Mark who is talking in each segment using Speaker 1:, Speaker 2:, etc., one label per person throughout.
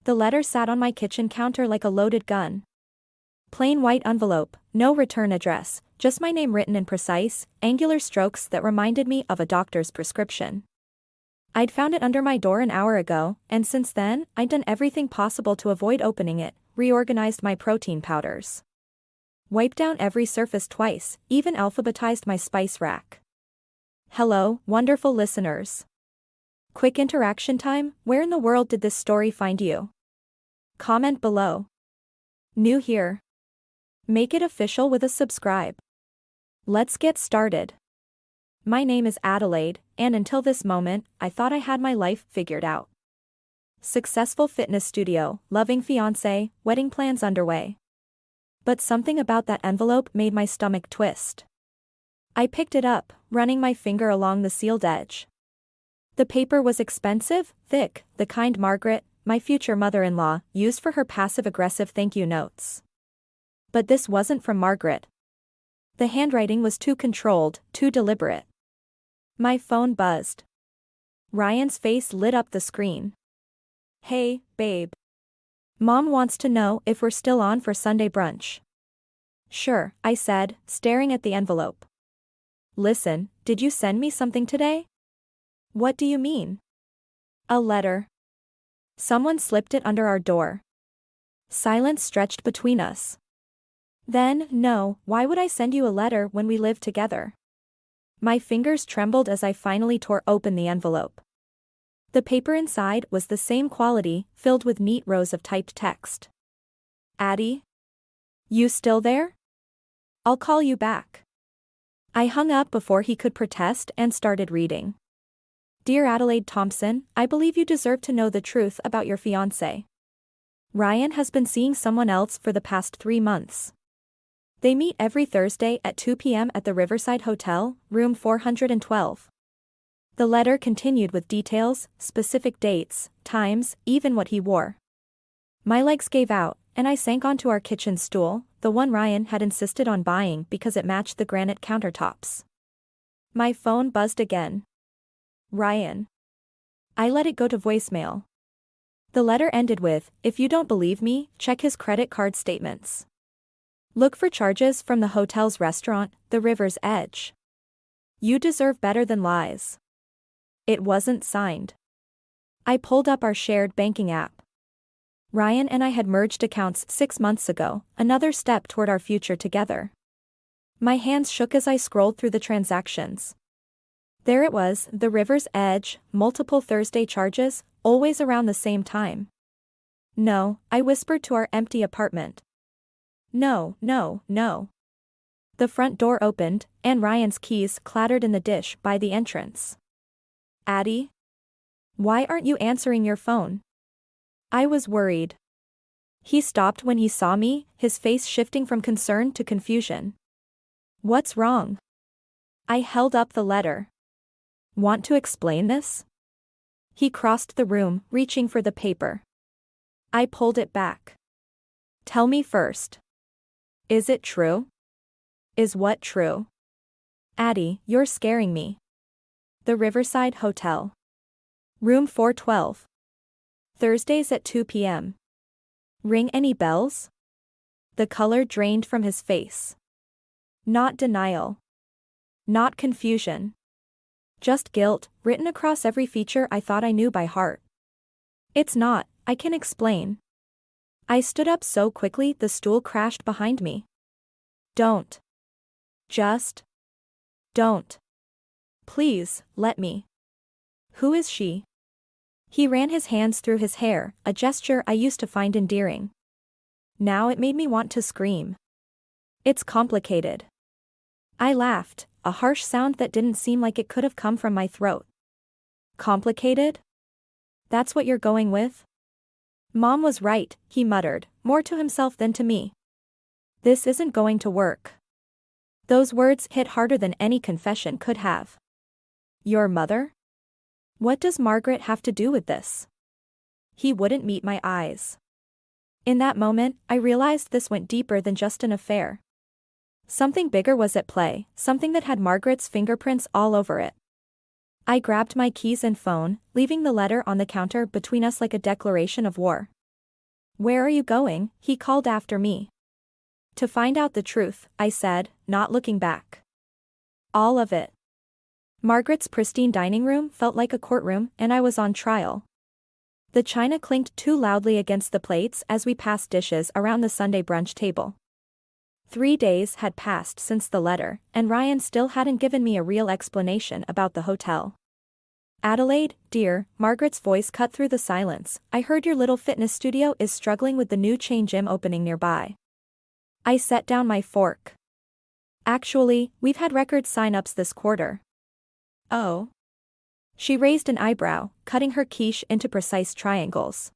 Speaker 1: The letter sat on my kitchen counter like a loaded gun. Plain white envelope, no return address, just my name written in precise, angular strokes that reminded me of a doctor's prescription. I'd found it under my door an hour ago, and since then, I'd done everything possible to avoid opening it, reorganized my protein powders. Wiped down every surface twice, even alphabetized my spice rack. Hello, wonderful listeners. Quick interaction time, where in the world did this story find you? Comment below. New here? Make it official with a subscribe. Let's get started. My name is Adelaide, and until this moment, I thought I had my life figured out. Successful fitness studio, loving fiancé, wedding plans underway. But something about that envelope made my stomach twist. I picked it up, running my finger along the sealed edge. The paper was expensive, thick, the kind Margaret, my future mother-in-law, used for her passive-aggressive thank you notes. But this wasn't from Margaret. The handwriting was too controlled, too deliberate. My phone buzzed. Ryan's face lit up the screen. Hey, babe. Mom wants to know if we're still on for Sunday brunch. Sure, I said, staring at the envelope. Listen, did you send me something today? What do you mean? A letter. Someone slipped it under our door. Silence stretched between us. Then, no, why would I send you a letter when we live together? My fingers trembled as I finally tore open the envelope. The paper inside was the same quality, filled with neat rows of typed text. Addie? You still there? I'll call you back. I hung up before he could protest and started reading. Dear Adelaide Thompson, I believe you deserve to know the truth about your fiancé. Ryan has been seeing someone else for the past 3 months. They meet every Thursday at 2 p.m. at the Riverside Hotel, room 412. The letter continued with details, specific dates, times, even what he wore. My legs gave out, and I sank onto our kitchen stool, the one Ryan had insisted on buying because it matched the granite countertops. My phone buzzed again. Ryan. I let it go to voicemail. The letter ended with, if you don't believe me, check his credit card statements. Look for charges from the hotel's restaurant, the river's edge. You deserve better than lies. It wasn't signed. I pulled up our shared banking app. Ryan and I had merged accounts 6 months ago, another step toward our future together. My hands shook as I scrolled through the transactions. There it was, the river's edge, multiple Thursday charges, always around the same time. No, I whispered to our empty apartment. No, no, no. The front door opened, and Ryan's keys clattered in the dish by the entrance. Addie? Why aren't you answering your phone? I was worried. He stopped when he saw me, his face shifting from concern to confusion. What's wrong? I held up the letter. Want to explain this? He crossed the room, reaching for the paper. I pulled it back. Tell me first. Is it true? Is what true? Addie, you're scaring me. The Riverside Hotel. Room 412. Thursdays at 2 p.m. Ring any bells? The color drained from his face. Not denial. Not confusion. Just guilt, written across every feature I thought I knew by heart. It's not, I can explain. I stood up so quickly the stool crashed behind me. Don't. Just. Don't. Please, let me. Who is she? He ran his hands through his hair, a gesture I used to find endearing. Now it made me want to scream. It's complicated. I laughed, a harsh sound that didn't seem like it could have come from my throat. Complicated? That's what you're going with? Mom was right, he muttered, more to himself than to me. This isn't going to work. Those words hit harder than any confession could have. Your mother? What does Margaret have to do with this? He wouldn't meet my eyes. In that moment, I realized this went deeper than just an affair. Something bigger was at play, something that had Margaret's fingerprints all over it. I grabbed my keys and phone, leaving the letter on the counter between us like a declaration of war. Where are you going? He called after me. To find out the truth, I said, not looking back. All of it. Margaret's pristine dining room felt like a courtroom, and I was on trial. The china clinked too loudly against the plates as we passed dishes around the Sunday brunch table. 3 days had passed since the letter, and Ryan still hadn't given me a real explanation about the hotel. Adelaide, dear, Margaret's voice cut through the silence. I heard your little fitness studio is struggling with the new chain gym opening nearby. I set down my fork. Actually, we've had record sign-ups this quarter. Oh. She raised an eyebrow, cutting her quiche into precise triangles.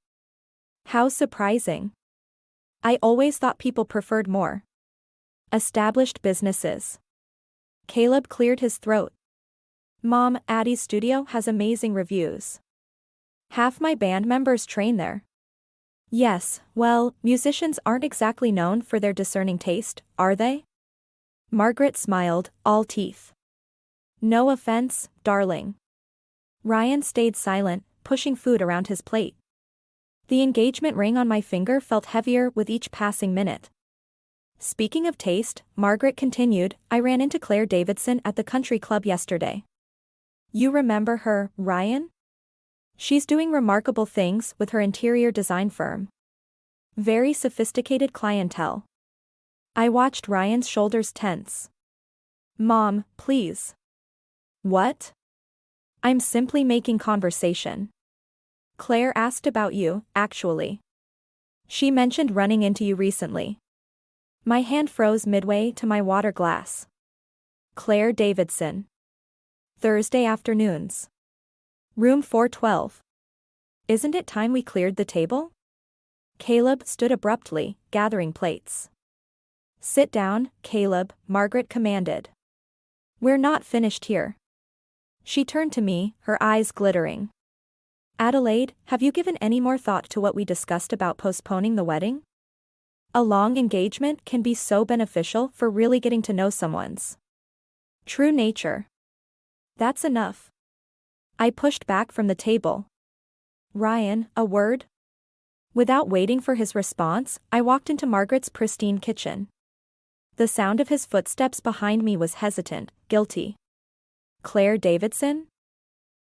Speaker 1: How surprising. I always thought people preferred more established businesses. Caleb cleared his throat. Mom, Addie's studio has amazing reviews. Half my band members train there. Yes, well, musicians aren't exactly known for their discerning taste, are they? Margaret smiled, all teeth. No offense, darling. Ryan stayed silent, pushing food around his plate. The engagement ring on my finger felt heavier with each passing minute. Speaking of taste, Margaret continued, I ran into Claire Davidson at the country club yesterday. You remember her, Ryan? She's doing remarkable things with her interior design firm. Very sophisticated clientele. I watched Ryan's shoulders tense. Mom, please. What? I'm simply making conversation. Claire asked about you, actually. She mentioned running into you recently. My hand froze midway to my water glass. Claire Davidson. Thursday afternoons. Room 412. Isn't it time we cleared the table? Caleb stood abruptly, gathering plates. Sit down, Caleb, Margaret commanded. We're not finished here. She turned to me, her eyes glittering. Adelaide, have you given any more thought to what we discussed about postponing the wedding? A long engagement can be so beneficial for really getting to know someone's true nature. That's enough. I pushed back from the table. Ryan, a word? Without waiting for his response, I walked into Margaret's pristine kitchen. The sound of his footsteps behind me was hesitant, guilty. Claire Davidson?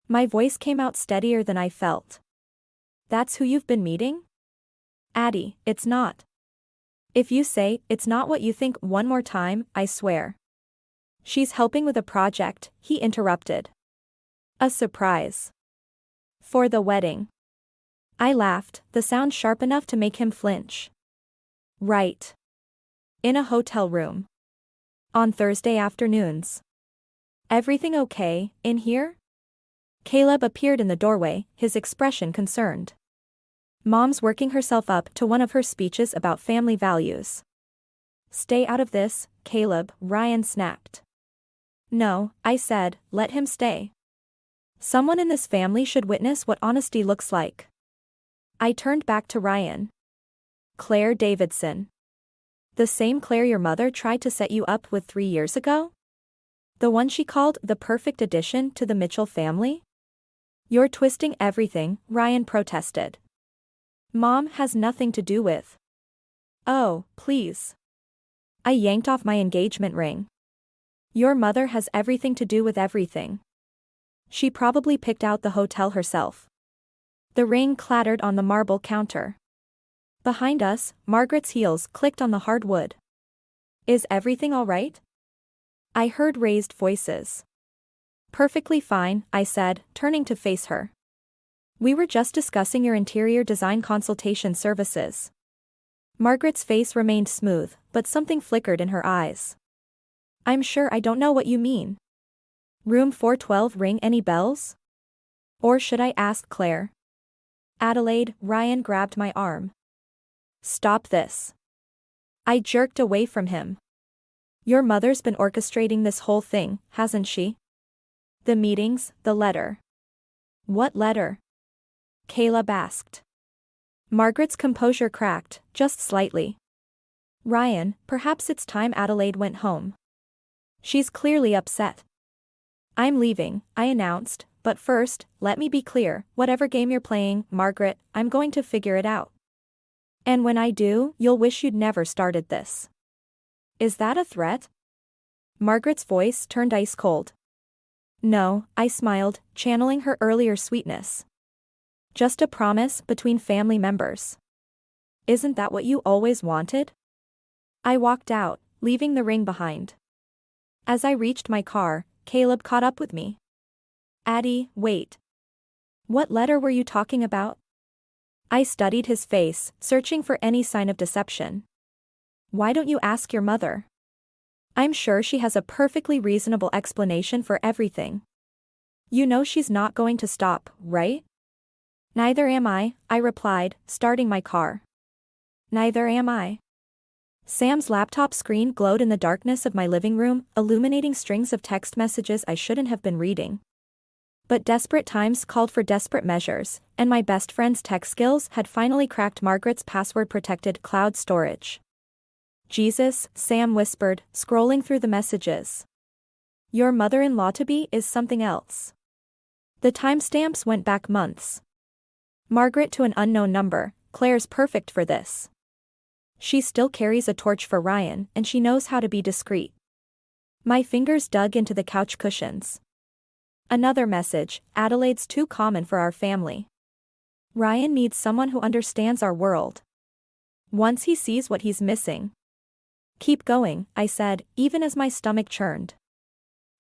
Speaker 1: My voice came out steadier than I felt. That's who you've been meeting? Addie, it's not. If you say it's not what you think one more time, I swear. She's helping with a project, he interrupted. A surprise. For the wedding. I laughed, the sound sharp enough to make him flinch. Right. In a hotel room. On Thursday afternoons. Everything okay, in here? Caleb appeared in the doorway, his expression concerned. Mom's working herself up to one of her speeches about family values. Stay out of this, Caleb, Ryan snapped. No, I said, let him stay. Someone in this family should witness what honesty looks like. I turned back to Ryan. Claire Davidson. The same Claire your mother tried to set you up with 3 years ago? The one she called the perfect addition to the Mitchell family? You're twisting everything, Ryan protested. Mom has nothing to do with. Oh, please. I yanked off my engagement ring. Your mother has everything to do with everything. She probably picked out the hotel herself. The ring clattered on the marble counter. Behind us, Margaret's heels clicked on the hard wood. Is everything all right? I heard raised voices. Perfectly fine, I said, turning to face her. We were just discussing your interior design consultation services. Margaret's face remained smooth, but something flickered in her eyes. I'm sure I don't know what you mean. Room 412 ring any bells? Or should I ask Claire? Adelaide, Ryan grabbed my arm. Stop this. I jerked away from him. Your mother's been orchestrating this whole thing, hasn't she? The meetings, the letter. What letter? Caleb asked. Margaret's composure cracked, just slightly. Ryan, perhaps it's time Adelaide went home. She's clearly upset. I'm leaving, I announced, but first, let me be clear, whatever game you're playing, Margaret, I'm going to figure it out. And when I do, you'll wish you'd never started this. Is that a threat? Margaret's voice turned ice cold. No, I smiled, channeling her earlier sweetness. Just a promise between family members. Isn't that what you always wanted? I walked out, leaving the ring behind. As I reached my car, Caleb caught up with me. Addie, wait. What letter were you talking about? I studied his face, searching for any sign of deception. Why don't you ask your mother? I'm sure she has a perfectly reasonable explanation for everything. You know she's not going to stop, right? Neither am I replied, starting my car. Neither am I. Sam's laptop screen glowed in the darkness of my living room, illuminating strings of text messages I shouldn't have been reading. But desperate times called for desperate measures, and my best friend's tech skills had finally cracked Margaret's password-protected cloud storage. Jesus, Sam whispered, scrolling through the messages. Your mother-in-law-to-be is something else. The timestamps went back months. Margaret to an unknown number, Claire's perfect for this. She still carries a torch for Ryan, and she knows how to be discreet. My fingers dug into the couch cushions. Another message, Adelaide's too common for our family. Ryan needs someone who understands our world. Once he sees what he's missing. Keep going, I said, even as my stomach churned.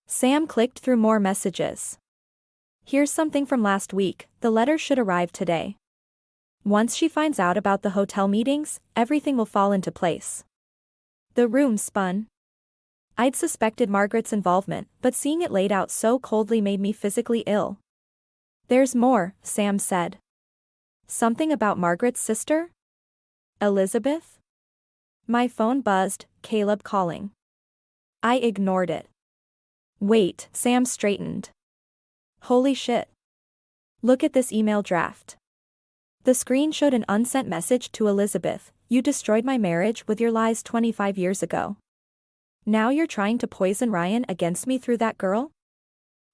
Speaker 1: Sam clicked through more messages. Here's something from last week, the letter should arrive today. Once she finds out about the hotel meetings, everything will fall into place. The room spun. I'd suspected Margaret's involvement, but seeing it laid out so coldly made me physically ill. There's more, Sam said. Something about Margaret's sister? Elizabeth? My phone buzzed, Caleb calling. I ignored it. Wait, Sam straightened. Holy shit. Look at this email draft. The screen showed an unsent message to Elizabeth. You destroyed my marriage with your lies 25 years ago. Now you're trying to poison Ryan against me through that girl?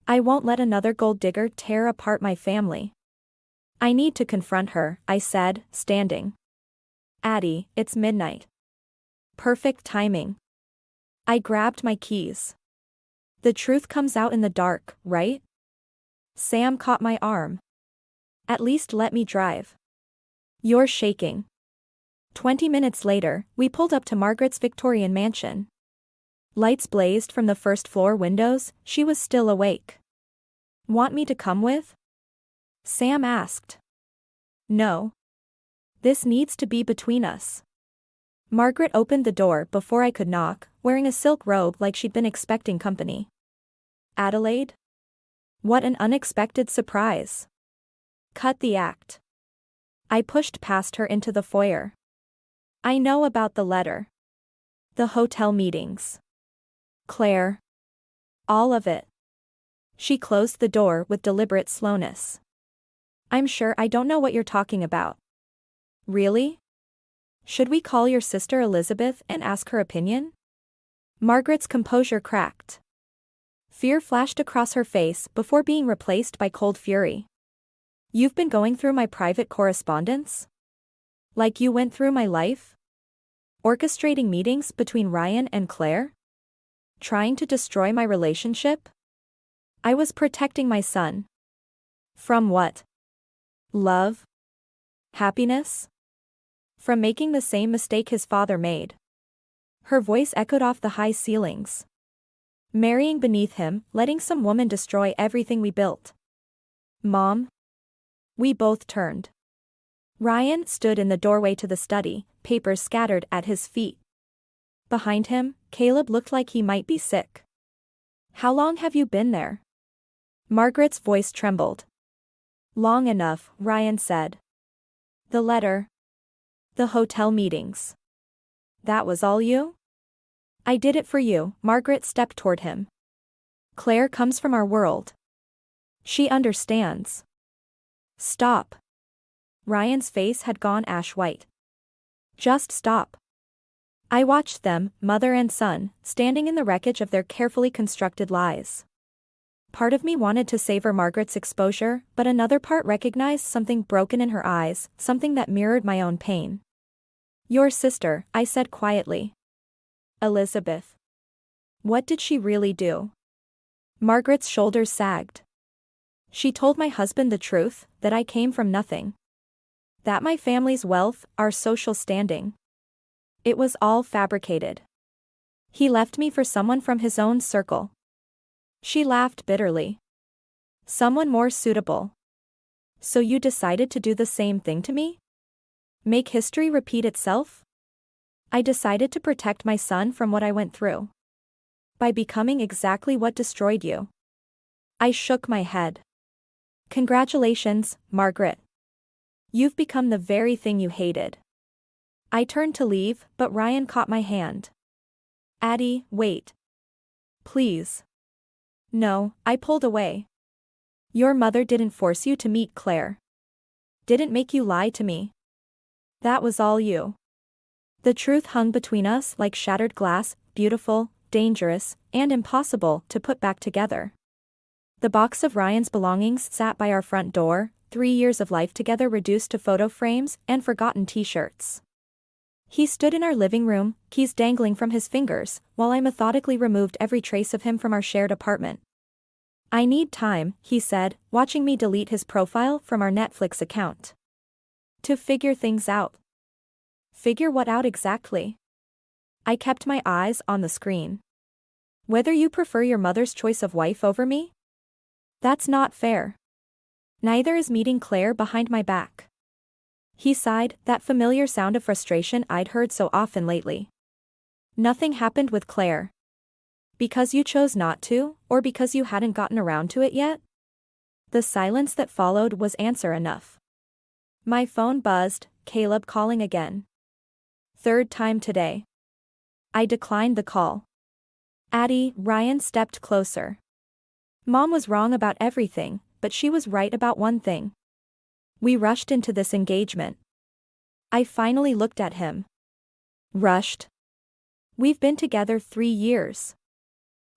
Speaker 1: I won't let another gold digger tear apart my family. I need to confront her, I said, standing. Addie, it's midnight. Perfect timing. I grabbed my keys. The truth comes out in the dark, right? Sam caught my arm. At least let me drive. You're shaking. 20 minutes later, we pulled up to Margaret's Victorian mansion. Lights blazed from the first-floor windows, she was still awake. Want me to come with? Sam asked. No. This needs to be between us. Margaret opened the door before I could knock, wearing a silk robe like she'd been expecting company. Adelaide? What an unexpected surprise. Cut the act. I pushed past her into the foyer. I know about the letter. The hotel meetings. Claire. All of it. She closed the door with deliberate slowness. I'm sure I don't know what you're talking about. Really? Should we call your sister Elizabeth and ask her opinion? Margaret's composure cracked. Fear flashed across her face before being replaced by cold fury. You've been going through my private correspondence? Like you went through my life? Orchestrating meetings between Ryan and Claire? Trying to destroy my relationship? I was protecting my son. From what? Love? Happiness? From making the same mistake his father made. Her voice echoed off the high ceilings. Marrying beneath him, letting some woman destroy everything we built. Mom? We both turned. Ryan stood in the doorway to the study, papers scattered at his feet. Behind him, Caleb looked like he might be sick. How long have you been there? Margaret's voice trembled. Long enough, Ryan said. The letter. The hotel meetings. That was all you? I did it for you. Margaret stepped toward him. Claire comes from our world. She understands. Stop. Ryan's face had gone ash white. Just stop. I watched them, mother and son, standing in the wreckage of their carefully constructed lies. Part of me wanted to savor Margaret's exposure, but another part recognized something broken in her eyes, something that mirrored my own pain. Your sister, I said quietly. Elizabeth. What did she really do? Margaret's shoulders sagged. She told my husband the truth, that I came from nothing. That my family's wealth, our social standing. It was all fabricated. He left me for someone from his own circle. She laughed bitterly. Someone more suitable. So you decided to do the same thing to me? Make history repeat itself? I decided to protect my son from what I went through. By becoming exactly what destroyed you. I shook my head. Congratulations, Margaret. You've become the very thing you hated. I turned to leave, but Ryan caught my hand. Addie, wait. Please. No, I pulled away. Your mother didn't force you to meet Claire. Didn't make you lie to me. That was all you. The truth hung between us like shattered glass, beautiful, dangerous, and impossible to put back together. The box of Ryan's belongings sat by our front door, 3 years of life together reduced to photo frames and forgotten t-shirts. He stood in our living room, keys dangling from his fingers, while I methodically removed every trace of him from our shared apartment. I need time, he said, watching me delete his profile from our Netflix account. To figure things out. Figure what out exactly? I kept my eyes on the screen. Whether you prefer your mother's choice of wife over me? That's not fair. Neither is meeting Claire behind my back. He sighed, that familiar sound of frustration I'd heard so often lately. Nothing happened with Claire. Because you chose not to, or because you hadn't gotten around to it yet? The silence that followed was answer enough. My phone buzzed, Caleb calling again. Third time today. I declined the call. Addie, Ryan stepped closer. Mom was wrong about everything, but she was right about one thing. We rushed into this engagement. I finally looked at him. Rushed? We've been together 3 years.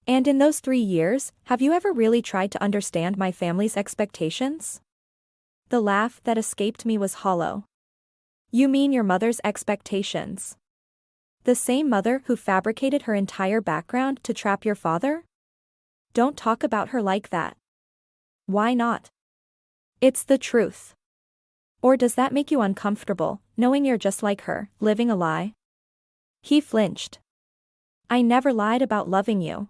Speaker 1: And in those 3 years, have you ever really tried to understand my family's expectations? The laugh that escaped me was hollow. You mean your mother's expectations? The same mother who fabricated her entire background to trap your father? Don't talk about her like that. Why not? It's the truth. Or does that make you uncomfortable, knowing you're just like her, living a lie? He flinched. I never lied about loving you.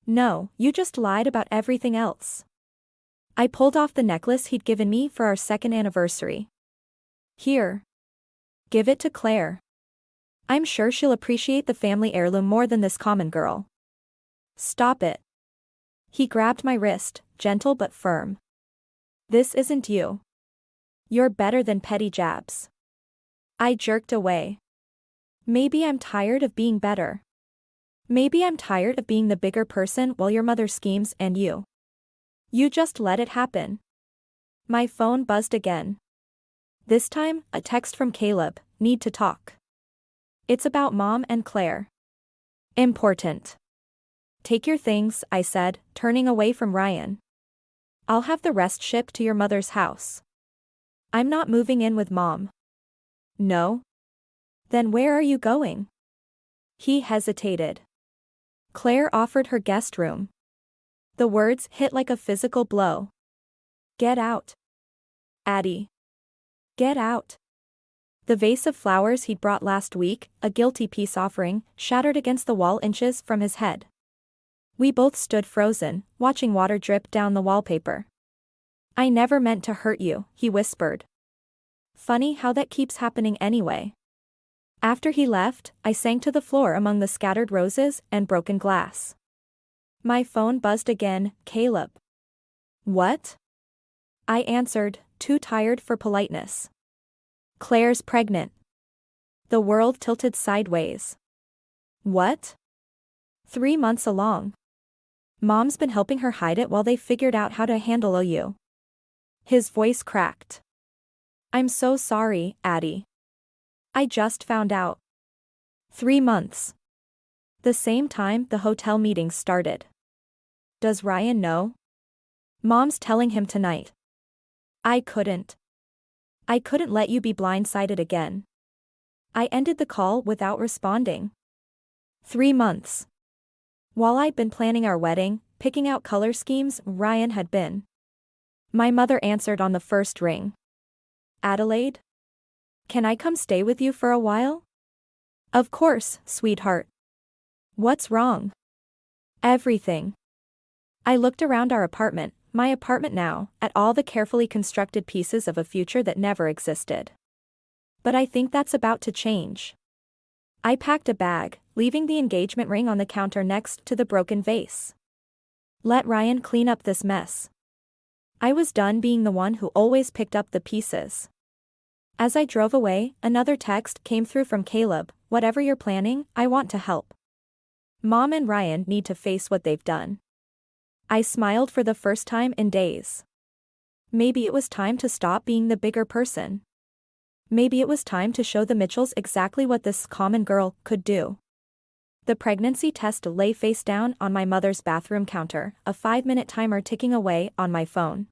Speaker 1: No, you just lied about everything else. I pulled off the necklace he'd given me for our 2nd anniversary. Here. Give it to Claire. I'm sure she'll appreciate the family heirloom more than this common girl. Stop it. He grabbed my wrist, gentle but firm. This isn't you. You're better than petty jabs. I jerked away. Maybe I'm tired of being better. Maybe I'm tired of being the bigger person while your mother schemes and you. You just let it happen. My phone buzzed again. This time, a text from Caleb, need to talk. It's about Mom and Claire. Important. Take your things, I said, turning away from Ryan. I'll have the rest shipped to your mother's house. I'm not moving in with Mom. No? Then where are you going? He hesitated. Claire offered her guest room. The words hit like a physical blow. Get out. Addie. Get out. The vase of flowers he'd brought last week, a guilty peace offering, shattered against the wall inches from his head. We both stood frozen, watching water drip down the wallpaper. I never meant to hurt you, he whispered. Funny how that keeps happening anyway. After he left, I sank to the floor among the scattered roses and broken glass. My phone buzzed again, Caleb. What? I answered, too tired for politeness. Claire's pregnant. The world tilted sideways. What? 3 months along. Mom's been helping her hide it while they figured out how to handle OU. His voice cracked. I'm so sorry, Addie. I just found out. 3 months. The same time the hotel meeting started. Does Ryan know? Mom's telling him tonight. I couldn't let you be blindsided again. I ended the call without responding. 3 months. While I'd been planning our wedding, picking out color schemes, Ryan had been. My mother answered on the first ring. Adelaide? Can I come stay with you for a while? Of course, sweetheart. What's wrong? Everything. I looked around our apartment, my apartment now, at all the carefully constructed pieces of a future that never existed. But I think that's about to change. I packed a bag, leaving the engagement ring on the counter next to the broken vase. Let Ryan clean up this mess. I was done being the one who always picked up the pieces. As I drove away, another text came through from Caleb. Whatever you're planning, I want to help. Mom and Ryan need to face what they've done. I smiled for the first time in days. Maybe it was time to stop being the bigger person. Maybe it was time to show the Mitchells exactly what this common girl could do. The pregnancy test lay face down on my mother's bathroom counter, a 5-minute timer ticking away on my phone.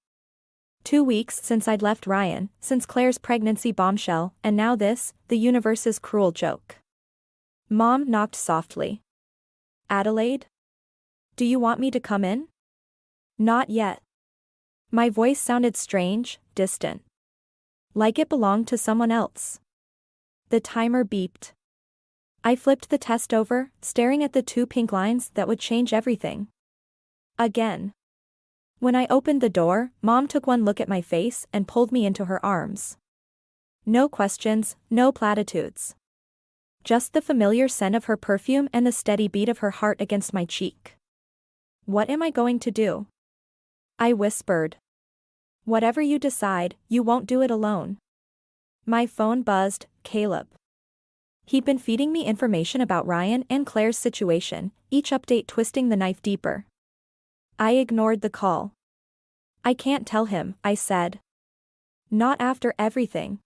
Speaker 1: 2 weeks since I'd left Ryan, since Claire's pregnancy bombshell, and now this, the universe's cruel joke. Mom knocked softly. Adelaide? Do you want me to come in? Not yet. My voice sounded strange, distant. Like it belonged to someone else. The timer beeped. I flipped the test over, staring at the 2 pink lines that would change everything. Again. When I opened the door, Mom took one look at my face and pulled me into her arms. No questions, no platitudes. Just the familiar scent of her perfume and the steady beat of her heart against my cheek. What am I going to do? I whispered. Whatever you decide, you won't do it alone. My phone buzzed. Caleb. He'd been feeding me information about Ryan and Claire's situation, each update twisting the knife deeper. I ignored the call. I can't tell him, I said. Not after everything.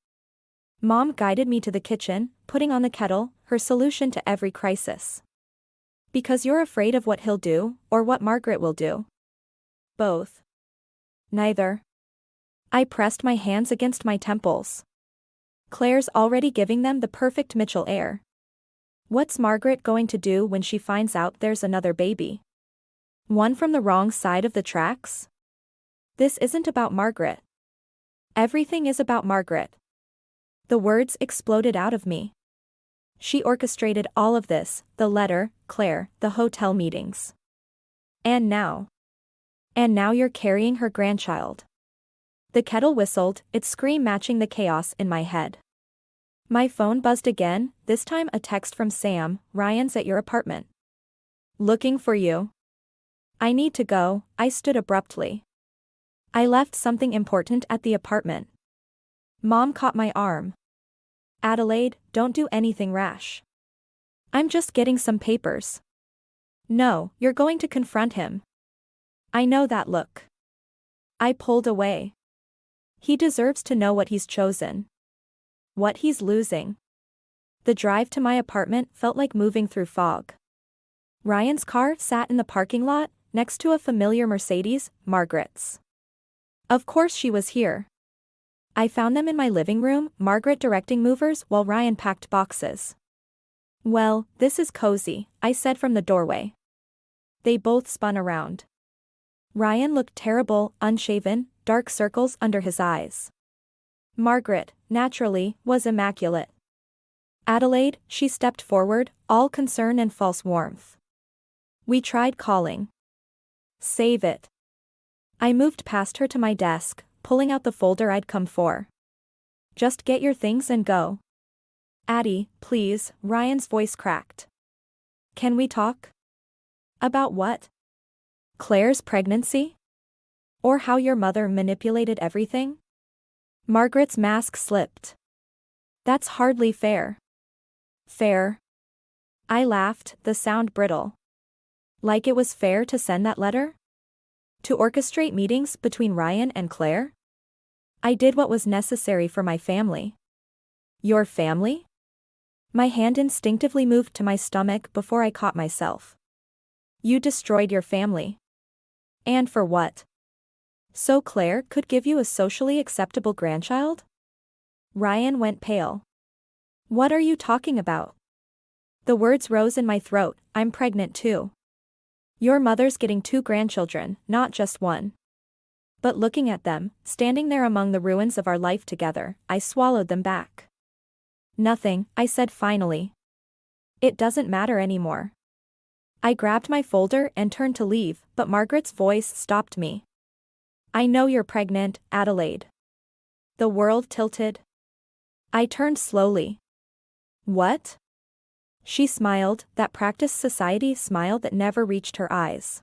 Speaker 1: Mom guided me to the kitchen, putting on the kettle, her solution to every crisis. Because you're afraid of what he'll do, or what Margaret will do. Both. Neither. I pressed my hands against my temples. Claire's already giving them the perfect Mitchell air. What's Margaret going to do when she finds out there's another baby? One from the wrong side of the tracks? This isn't about Margaret. Everything is about Margaret. The words exploded out of me. She orchestrated all of this, the letter, Claire, the hotel meetings. And now you're carrying her grandchild. The kettle whistled, its scream matching the chaos in my head. My phone buzzed again, this time a text from Sam. Ryan's at your apartment. Looking for you. I need to go, I stood abruptly. I left something important at the apartment. Mom caught my arm. Adelaide, don't do anything rash. I'm just getting some papers. No, you're going to confront him. I know that look. I pulled away. He deserves to know what he's chosen. What he's losing. The drive to my apartment felt like moving through fog. Ryan's car sat in the parking lot, next to a familiar Mercedes, Margaret's. Of course she was here. I found them in my living room, Margaret directing movers while Ryan packed boxes. Well, this is cozy, I said from the doorway. They both spun around. Ryan looked terrible, unshaven, dark circles under his eyes. Margaret, naturally, was immaculate. Adelaide, she stepped forward, all concern and false warmth. We tried calling. Save it. I moved past her to my desk, pulling out the folder I'd come for. Just get your things and go. Addie, please, Ryan's voice cracked. Can we talk? About what? Claire's pregnancy? Or how your mother manipulated everything? Margaret's mask slipped. That's hardly fair. Fair? I laughed, the sound brittle. Like it was fair to send that letter? To orchestrate meetings between Ryan and Claire? I did what was necessary for my family. Your family? My hand instinctively moved to my stomach before I caught myself. You destroyed your family. And for what? So Claire could give you a socially acceptable grandchild? Ryan went pale. What are you talking about? The words rose in my throat. I'm pregnant too. Your mother's getting 2 grandchildren, not just one. But looking at them, standing there among the ruins of our life together, I swallowed them back. Nothing, I said finally. It doesn't matter anymore. I grabbed my folder and turned to leave, but Margaret's voice stopped me. I know you're pregnant, Adelaide. The world tilted. I turned slowly. What? She smiled, that practiced society smile that never reached her eyes.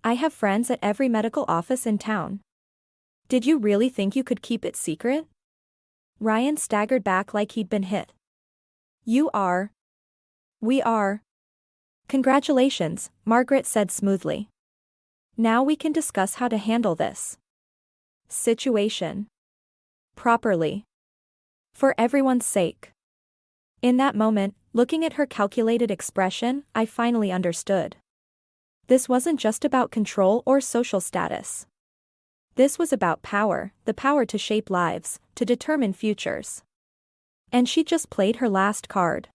Speaker 1: I have friends at every medical office in town. Did you really think you could keep it secret? Ryan staggered back like he'd been hit. You are. We are. Congratulations, Margaret said smoothly. Now we can discuss how to handle this situation properly. For everyone's sake. In that moment, looking at her calculated expression, I finally understood. This wasn't just about control or social status. This was about power, the power to shape lives, to determine futures. And she just played her last card.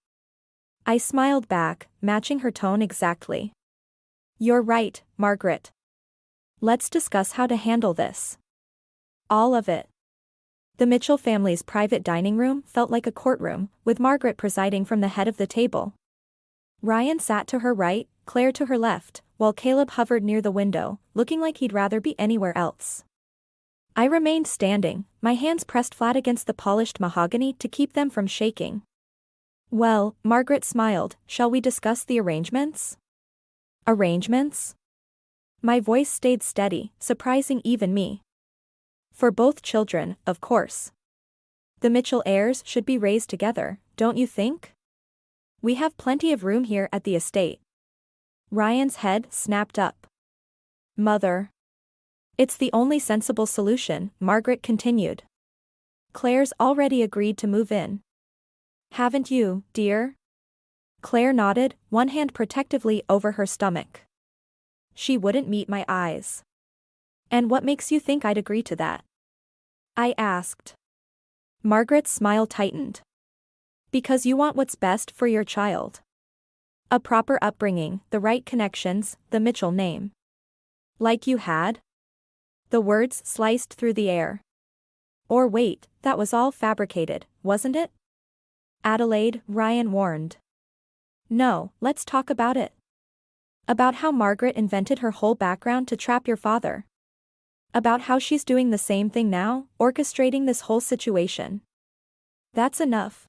Speaker 1: I smiled back, matching her tone exactly. You're right, Margaret. Let's discuss how to handle this. All of it. The Mitchell family's private dining room felt like a courtroom, with Margaret presiding from the head of the table. Ryan sat to her right, Claire to her left, while Caleb hovered near the window, looking like he'd rather be anywhere else. I remained standing, my hands pressed flat against the polished mahogany to keep them from shaking. Well, Margaret smiled, shall we discuss the arrangements? Arrangements? My voice stayed steady, surprising even me. For both children, of course. The Mitchell heirs should be raised together, don't you think? We have plenty of room here at the estate. Ryan's head snapped up. Mother. It's the only sensible solution, Margaret continued. Claire's already agreed to move in. Haven't you, dear? Claire nodded, one hand protectively over her stomach. She wouldn't meet my eyes. And what makes you think I'd agree to that? I asked. Margaret's smile tightened. Because you want what's best for your child. A proper upbringing, the right connections, the Mitchell name. Like you had? The words sliced through the air. Or wait, that was all fabricated, wasn't it? Adelaide, Ryan warned. No, let's talk about it. About how Margaret invented her whole background to trap your father. About how she's doing the same thing now, orchestrating this whole situation. That's enough.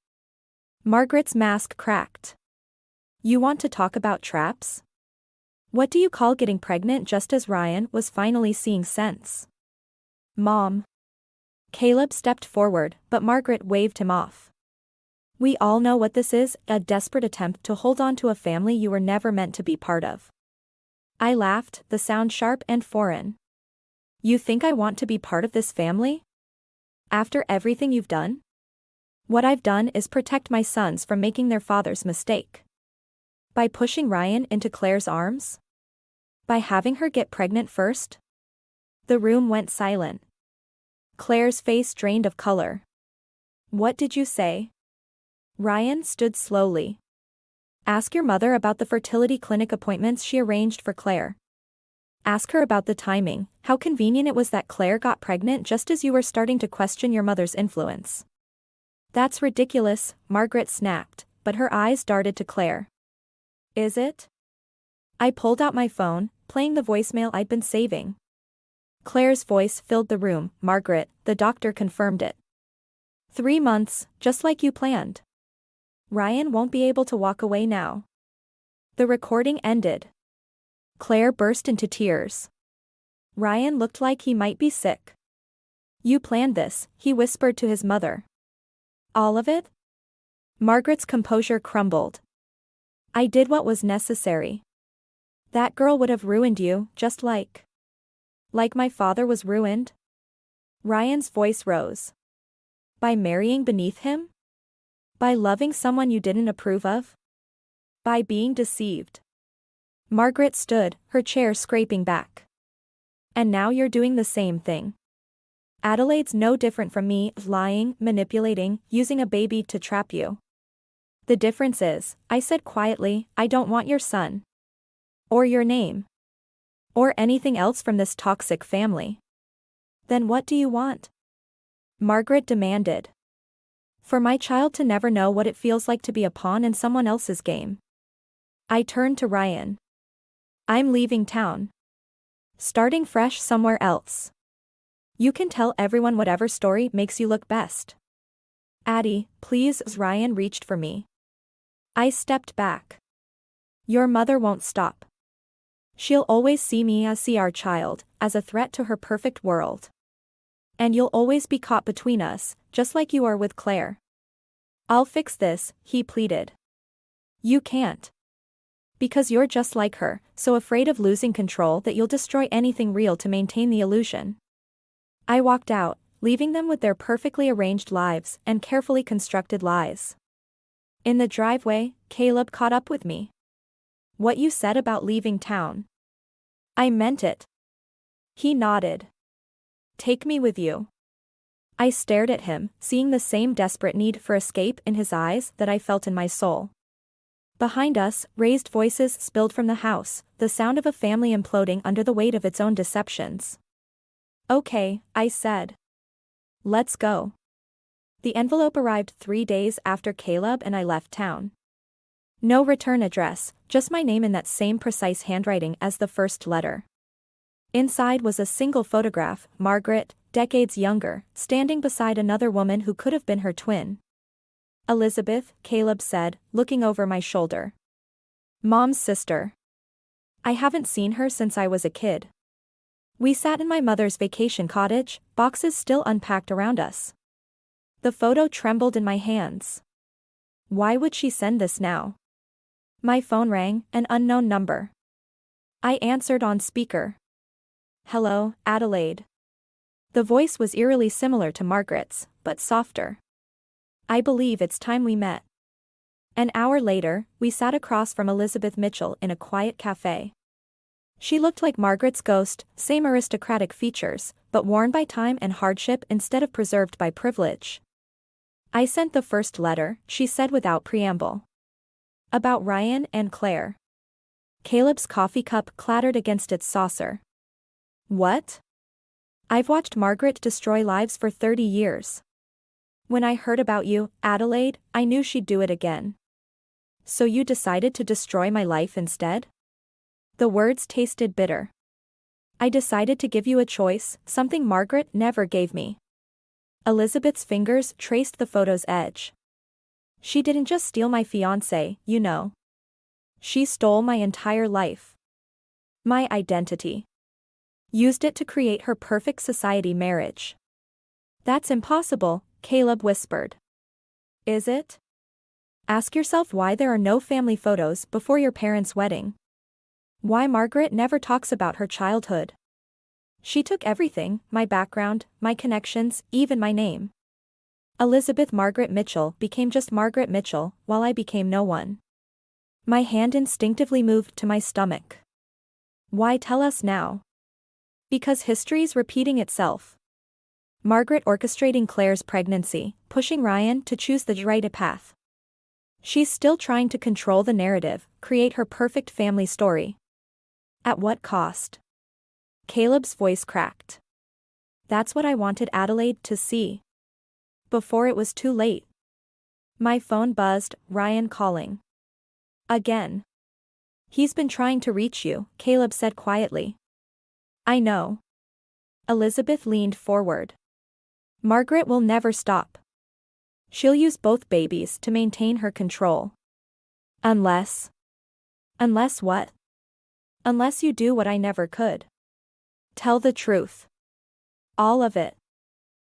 Speaker 1: Margaret's mask cracked. You want to talk about traps? What do you call getting pregnant just as Ryan was finally seeing sense? Mom. Caleb stepped forward, but Margaret waved him off. We all know what this is, a desperate attempt to hold on to a family you were never meant to be part of. I laughed, the sound sharp and foreign. You think I want to be part of this family? After everything you've done? What I've done is protect my sons from making their father's mistake. By pushing Ryan into Claire's arms? By having her get pregnant first? The room went silent. Claire's face drained of color. What did you say? Ryan stood slowly. Ask your mother about the fertility clinic appointments she arranged for Claire. Ask her about the timing, how convenient it was that Claire got pregnant just as you were starting to question your mother's influence. That's ridiculous, Margaret snapped, but her eyes darted to Claire. Is it? I pulled out my phone, playing the voicemail I'd been saving. Claire's voice filled the room. Margaret, the doctor confirmed it. 3 months, just like you planned. Ryan won't be able to walk away now. The recording ended. Claire burst into tears. Ryan looked like he might be sick. You planned this, he whispered to his mother. All of it? Margaret's composure crumbled. I did what was necessary. That girl would have ruined you, just like my father was ruined? Ryan's voice rose. By marrying beneath him? By loving someone you didn't approve of? By being deceived? Margaret stood, her chair scraping back. And now you're doing the same thing. Adelaide's no different from me, lying, manipulating, using a baby to trap you. The difference is, I said quietly, I don't want your son. Or your name. Or anything else from this toxic family. Then what do you want? Margaret demanded. For my child to never know what it feels like to be a pawn in someone else's game. I turned to Ryan. I'm leaving town. Starting fresh somewhere else. You can tell everyone whatever story makes you look best. Addie, please, as Ryan reached for me. I stepped back. Your mother won't stop. She'll always see me as our child, as a threat to her perfect world. And you'll always be caught between us, just like you are with Claire. I'll fix this, he pleaded. You can't. Because you're just like her, so afraid of losing control that you'll destroy anything real to maintain the illusion. I walked out, leaving them with their perfectly arranged lives and carefully constructed lies. In the driveway, Caleb caught up with me. What you said about leaving town. I meant it. He nodded. Take me with you. I stared at him, seeing the same desperate need for escape in his eyes that I felt in my soul. Behind us, raised voices spilled from the house, the sound of a family imploding under the weight of its own deceptions. Okay, I said. Let's go. The envelope arrived 3 days after Caleb and I left town. No return address, just my name in that same precise handwriting as the first letter. Inside was a single photograph, Margaret, decades younger, standing beside another woman who could have been her twin. Elizabeth, Caleb said, looking over my shoulder. Mom's sister. I haven't seen her since I was a kid. We sat in my mother's vacation cottage, boxes still unpacked around us. The photo trembled in my hands. Why would she send this now? My phone rang, an unknown number. I answered on speaker. Hello, Adelaide. The voice was eerily similar to Margaret's, but softer. I believe it's time we met. An hour later, we sat across from Elizabeth Mitchell in a quiet cafe. She looked like Margaret's ghost, same aristocratic features, but worn by time and hardship instead of preserved by privilege. I sent the first letter, she said without preamble. About Ryan and Claire. Caleb's coffee cup clattered against its saucer. What? I've watched Margaret destroy lives for 30 years. When I heard about you, Adelaide, I knew she'd do it again. So you decided to destroy my life instead? The words tasted bitter. I decided to give you a choice, something Margaret never gave me. Elizabeth's fingers traced the photo's edge. She didn't just steal my fiancé, you know. She stole my entire life. My identity. Used it to create her perfect society marriage. That's impossible, Caleb whispered. Is it? Ask yourself why there are no family photos before your parents' wedding. Why Margaret never talks about her childhood. She took everything, my background, my connections, even my name. Elizabeth Margaret Mitchell became just Margaret Mitchell, while I became no one. My hand instinctively moved to my stomach. Why tell us now? Because history's repeating itself. Margaret orchestrating Claire's pregnancy, pushing Ryan to choose the right path. She's still trying to control the narrative, create her perfect family story. At what cost? Caleb's voice cracked. That's what I wanted Adelaide to see. Before it was too late. My phone buzzed, Ryan calling. Again. He's been trying to reach you, Caleb said quietly. I know. Elizabeth leaned forward. Margaret will never stop. She'll use both babies to maintain her control. Unless. Unless what? Unless you do what I never could. Tell the truth. All of it.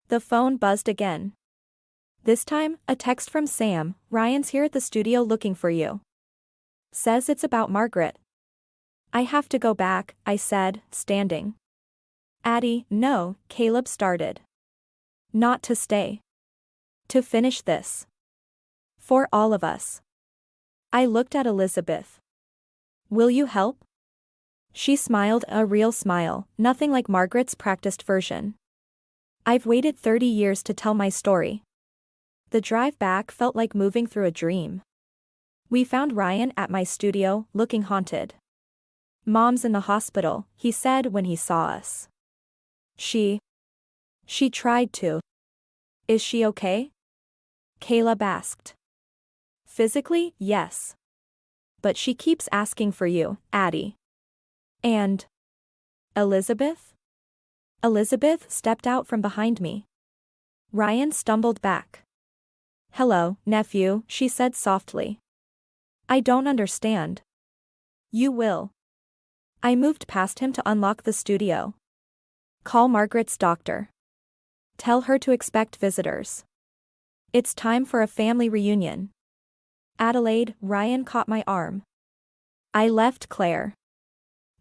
Speaker 1: The phone buzzed again. This time, a text from Sam, Ryan's here at the studio looking for you. Says it's about Margaret. I have to go back, I said, standing. Addie, no, Caleb started. Not to stay. To finish this. For all of us. I looked at Elizabeth. Will you help? She smiled, a real smile, nothing like Margaret's practiced version. I've waited 30 years to tell my story. The drive back felt like moving through a dream. We found Ryan at my studio, looking haunted. "Mom's in the hospital," he said when he saw us. She tried to. "Is she okay?" Caleb asked. "Physically, yes. But she keeps asking for you, Addie." "And Elizabeth?" Elizabeth stepped out from behind me. Ryan stumbled back. "Hello, nephew," she said softly. "I don't understand." "You will." I moved past him to unlock the studio. "Call Margaret's doctor. Tell her to expect visitors. It's time for a family reunion." "Adelaide," Ryan caught my arm. "I left Claire.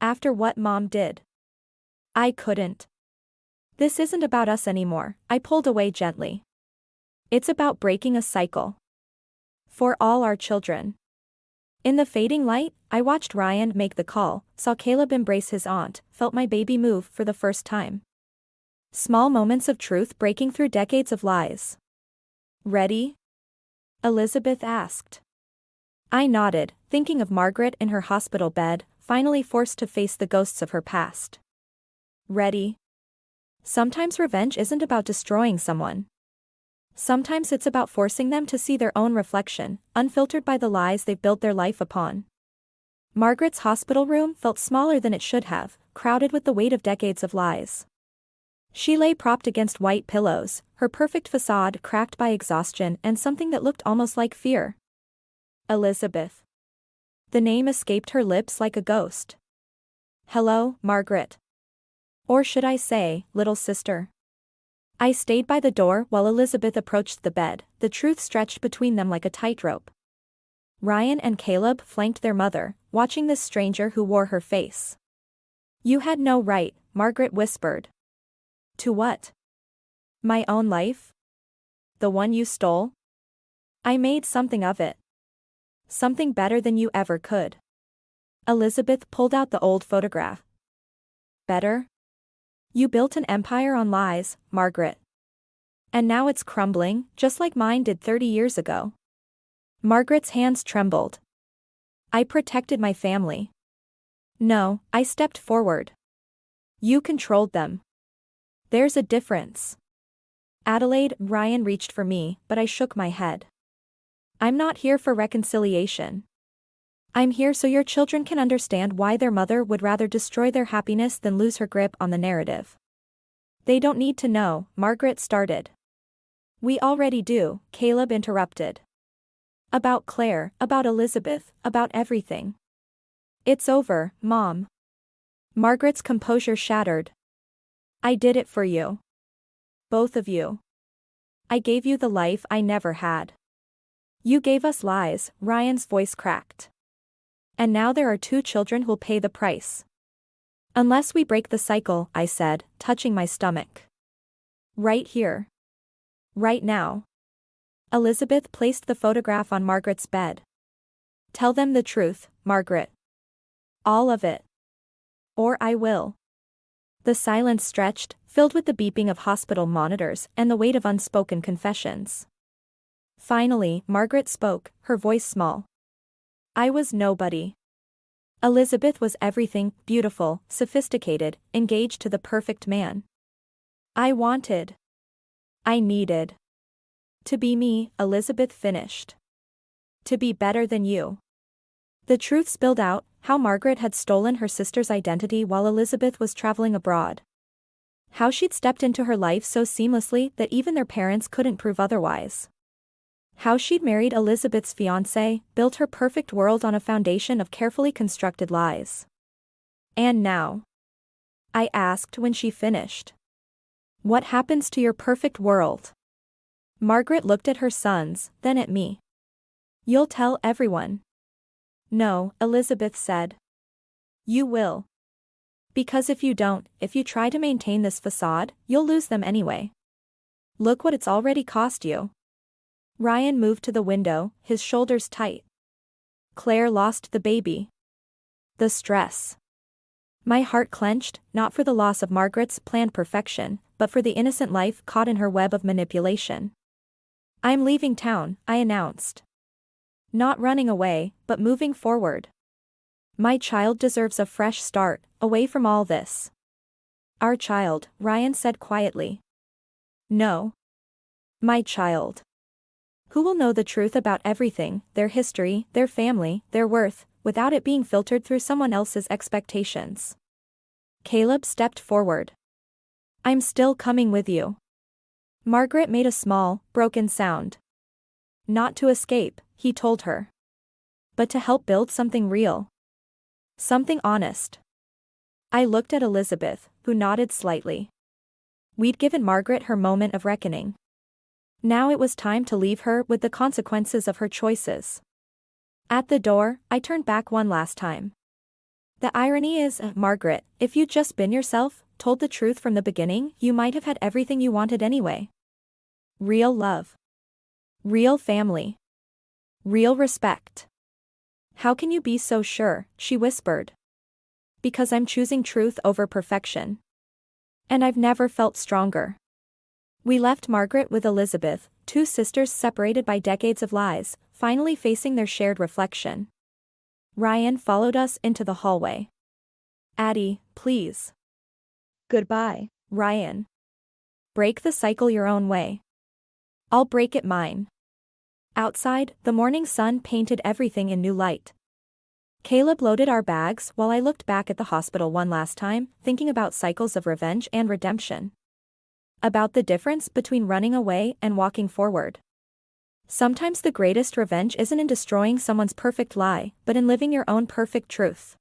Speaker 1: After what Mom did. I couldn't. This isn't about us anymore," I pulled away gently. "It's about breaking a cycle. For all our children." In the fading light, I watched Ryan make the call, saw Caleb embrace his aunt, felt my baby move for the first time. Small moments of truth breaking through decades of lies. "Ready?" Elizabeth asked. I nodded, thinking of Margaret in her hospital bed, finally forced to face the ghosts of her past. "Ready?" Sometimes revenge isn't about destroying someone. Sometimes it's about forcing them to see their own reflection, unfiltered by the lies they've built their life upon. Margaret's hospital room felt smaller than it should have, crowded with the weight of decades of lies. She lay propped against white pillows, her perfect facade cracked by exhaustion and something that looked almost like fear. Elizabeth. The name escaped her lips like a ghost. "Hello, Margaret. Or should I say, little sister?" I stayed by the door while Elizabeth approached the bed, the truth stretched between them like a tightrope. Ryan and Caleb flanked their mother, watching this stranger who wore her face. "You had no right," Margaret whispered. "To what?" "My own life? The one you stole? I made something of it. Something better than you ever could." Elizabeth pulled out the old photograph. "Better? You built an empire on lies, Margaret. And now it's crumbling, just like mine did 30 years ago." Margaret's hands trembled. "I protected my family." "No," I stepped forward. "You controlled them. There's a difference." "Adelaide," Ryan reached for me, but I shook my head. "I'm not here for reconciliation. I'm here so your children can understand why their mother would rather destroy their happiness than lose her grip on the narrative." "They don't need to know," Margaret started. "We already do," Caleb interrupted. "About Claire, about Elizabeth, about everything." "It's over, Mom." Margaret's composure shattered. "I did it for you. Both of you. I gave you the life I never had. You gave us lies," Ryan's voice cracked. "And now there are 2 children who'll pay the price. Unless we break the cycle," I said, touching my stomach. "Right here. Right now." Elizabeth placed the photograph on Margaret's bed. "Tell them the truth, Margaret. All of it. Or I will." The silence stretched, filled with the beeping of hospital monitors and the weight of unspoken confessions. Finally, Margaret spoke, her voice small. "I was nobody. Elizabeth was everything, beautiful, sophisticated, engaged to the perfect man. I needed. To be me," Elizabeth finished. "To be better than you." The truth spilled out, how Margaret had stolen her sister's identity while Elizabeth was traveling abroad. How she'd stepped into her life so seamlessly that even their parents couldn't prove otherwise. How she'd married Elizabeth's fiancé, built her perfect world on a foundation of carefully constructed lies. "And now?" I asked when she finished. "What happens to your perfect world?" Margaret looked at her sons, then at me. "You'll tell everyone." "No," Elizabeth said. "You will. Because if you don't, if you try to maintain this facade, you'll lose them anyway. Look what it's already cost you." Ryan moved to the window, his shoulders tight. "Claire lost the baby. The stress." My heart clenched, not for the loss of Margaret's planned perfection, but for the innocent life caught in her web of manipulation. "I'm leaving town," I announced. Not running away, but moving forward. My child deserves a fresh start, away from all this. Our child, Ryan said quietly. No. My child. Who will know the truth about everything, their history, their family, their worth, without it being filtered through someone else's expectations. Caleb stepped forward. I'm still coming with you. Margaret made a small, broken sound. Not to escape, he told her. But to help build something real. Something honest. I looked at Elizabeth, who nodded slightly. We'd given Margaret her moment of reckoning. Now it was time to leave her with the consequences of her choices. At the door, I turned back one last time. The irony is, Margaret, if you'd just been yourself, told the truth from the beginning, you might have had everything you wanted anyway. Real love. Real family. Real respect. How can you be so sure, she whispered. Because I'm choosing truth over perfection. And I've never felt stronger. We left Margaret with Elizabeth, two sisters separated by decades of lies, finally facing their shared reflection. Ryan followed us into the hallway. Addie, please. Goodbye, Ryan. Break the cycle your own way. I'll break it mine. Outside, the morning sun painted everything in new light. Caleb loaded our bags while I looked back at the hospital one last time, thinking about cycles of revenge and redemption. About the difference between running away and walking forward. Sometimes the greatest revenge isn't in destroying someone's perfect lie, but in living your own perfect truth.